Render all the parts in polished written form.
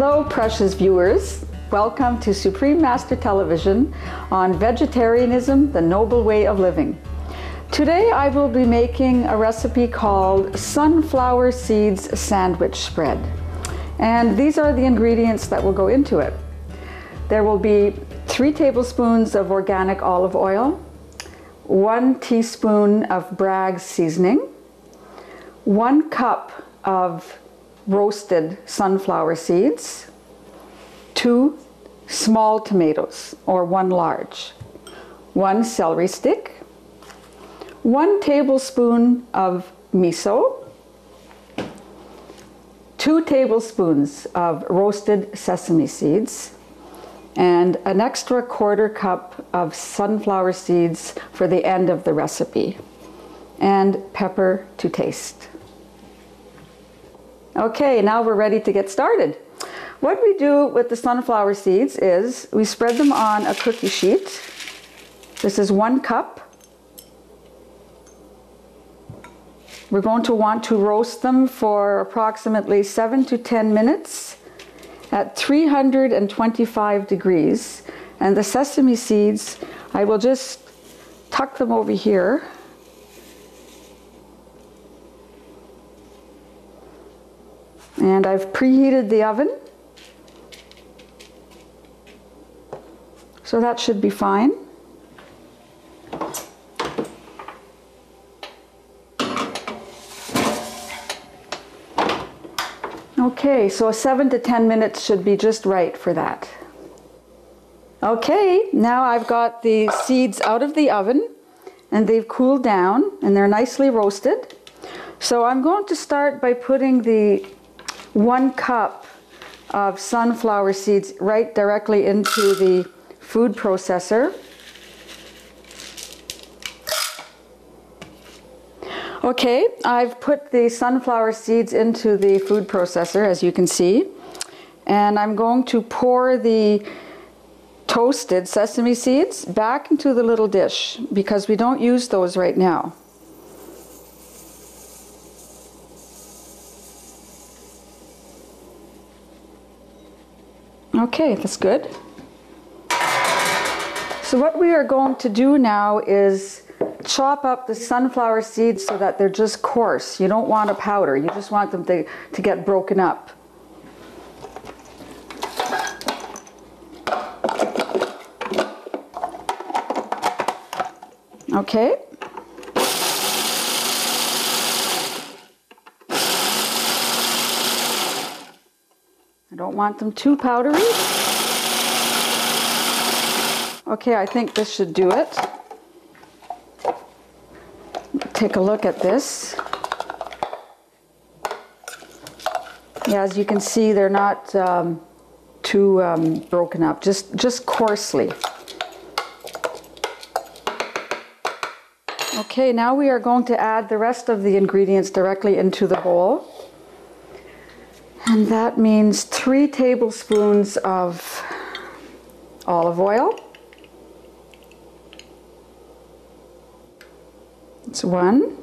Hello, precious viewers. Welcome to Supreme Master Television on Vegetarianism, the Noble Way of Living. Today I will be making a recipe called Sunflower Seeds Sandwich Spread. And these are the ingredients that will go into it. There will be 3 tablespoons of organic olive oil, 1 teaspoon of Bragg seasoning, 1 cup of roasted sunflower seeds, 2 small tomatoes or 1 large, 1 celery stick, 1 tablespoon of miso, 2 tablespoons of roasted sesame seeds, and an extra 1/4 cup of sunflower seeds for the end of the recipe, and pepper to taste. Okay, now we're ready to get started. What we do with the sunflower seeds is we spread them on a cookie sheet. This is 1 cup. We're going to want to roast them for approximately 7 to 10 minutes at 325 degrees. And the sesame seeds, I will just tuck them over here. And I've preheated the oven, so that should be fine. Okay, so 7 to 10 minutes should be just right for that. Okay, now I've got the seeds out of the oven and they've cooled down and they're nicely roasted. So I'm going to start by putting the 1 cup of sunflower seeds right directly into the food processor. Okay, I've put the sunflower seeds into the food processor, as you can see, and I'm going to pour the toasted sesame seeds back into the little dish because we don't use those right now. Okay, that's good. So what we are going to do now is chop up the sunflower seeds so that they're just coarse. You don't want a powder, you just want them to get broken up. Okay. I don't want them too powdery. Okay, I think this should do it. Take a look at this. Yeah, as you can see, they're not too broken up, just coarsely. Okay, now we are going to add the rest of the ingredients directly into the bowl. And that means 3 tablespoons of olive oil. It's 1.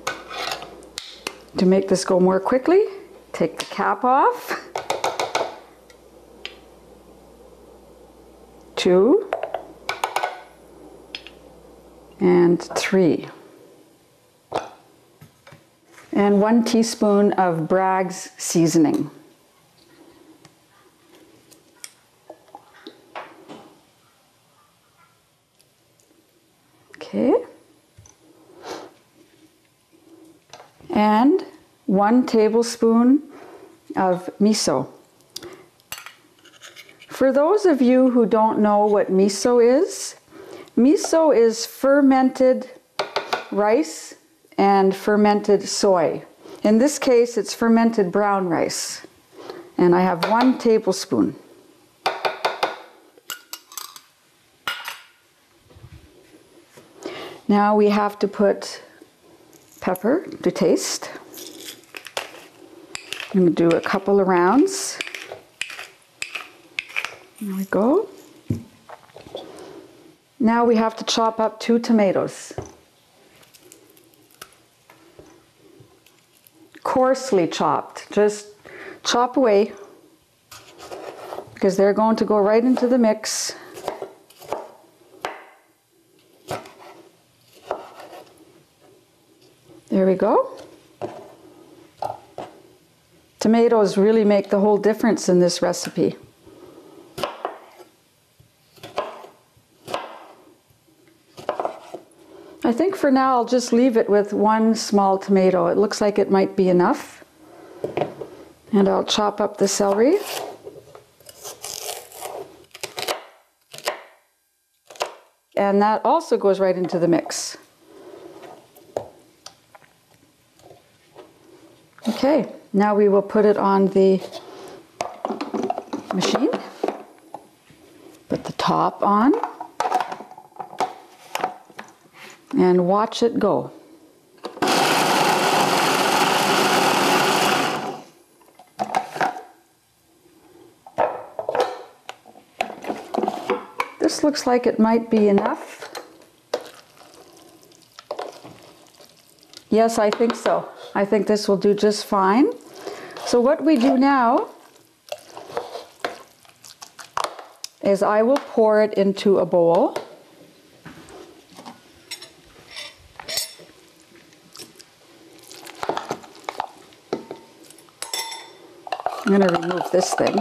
To make this go more quickly, take the cap off. 2. And 3. And 1 teaspoon of Bragg's seasoning. Okay. And 1 tablespoon of miso. For those of you who don't know what miso is fermented rice and fermented soy. In this case, it's fermented brown rice. And I have 1 tablespoon. Now we have to put pepper to taste. I'm going to do a couple of rounds. There we go. Now we have to chop up 2 tomatoes. Coarsely chopped. Just chop away. because they're going to go right into the mix. There we go. Tomatoes really make the whole difference in this recipe. I think for now I'll just leave it with one small tomato. It looks like it might be enough. And I'll chop up the celery. And that also goes right into the mix. Okay, now we will put it on the machine. Put the top on. And watch it go. This looks like it might be enough. Yes, I think so. I think this will do just fine. So what we do now is I will pour it into a bowl. I'm going to remove this thing.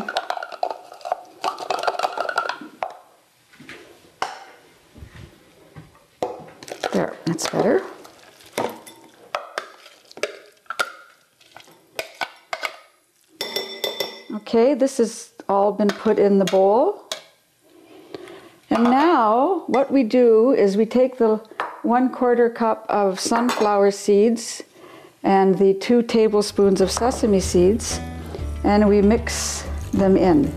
There, that's better. Okay, this has all been put in the bowl. And now what we do is we take the 1/4 cup of sunflower seeds and the 2 tablespoons of sesame seeds, and we mix them in.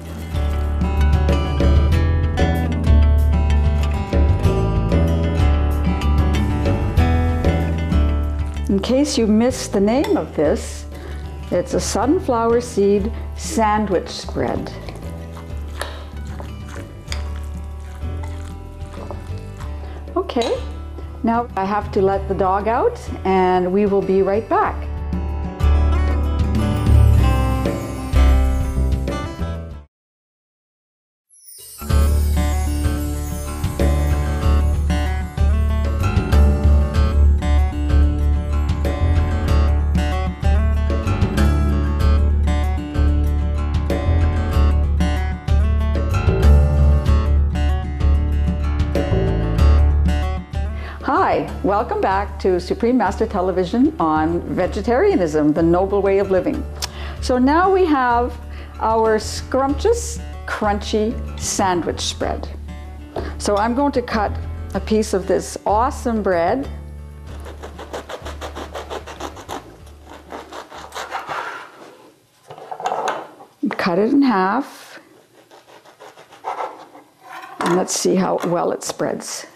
In case you missed the name of this, it's a sunflower seed sandwich spread. Okay, now I have to let the dog out and we will be right back. Hi, welcome back to Supreme Master Television on Vegetarianism, the Noble Way of Living. So now we have our scrumptious, crunchy sandwich spread. So I'm going to cut a piece of this awesome bread. Cut it in half. And let's see how well it spreads.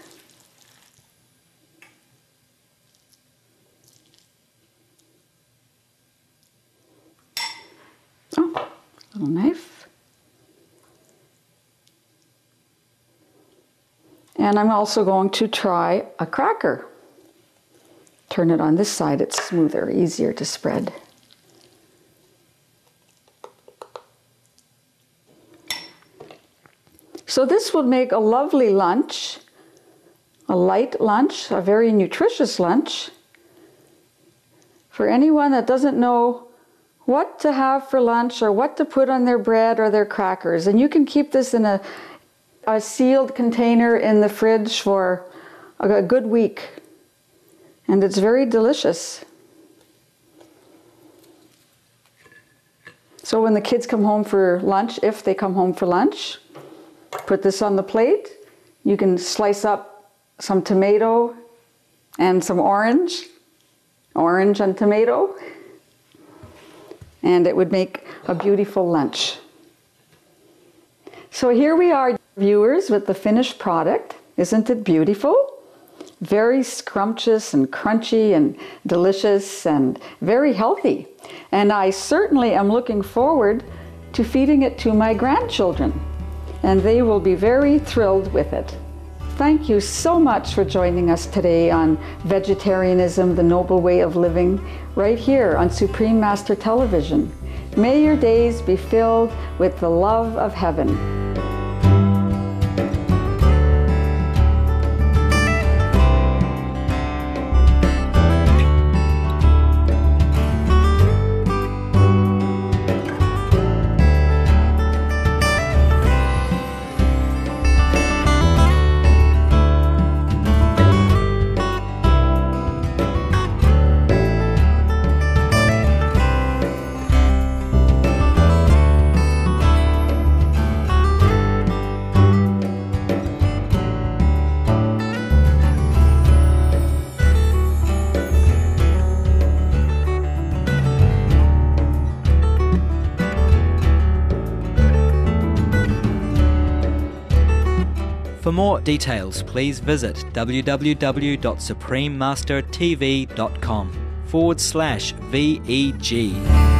Little knife. And I'm also going to try a cracker. Turn it on this side, it's smoother, easier to spread. So this would make a lovely lunch, a light lunch, a very nutritious lunch for anyone that doesn't know what to have for lunch or what to put on their bread or their crackers. And you can keep this in a sealed container in the fridge for a good week. And it's very delicious. So when the kids come home for lunch, if they come home for lunch, put this on the plate. You can slice up some tomato and some orange and tomato. And it would make a beautiful lunch. So here we are, viewers, with the finished product. Isn't it beautiful? Very scrumptious and crunchy and delicious and very healthy. And I certainly am looking forward to feeding it to my grandchildren. And they will be very thrilled with it. Thank you so much for joining us today on Vegetarianism, the Noble Way of Living, right here on Supreme Master Television. May your days be filled with the love of heaven. For more details, please visit www.suprememastertv.com/VEG.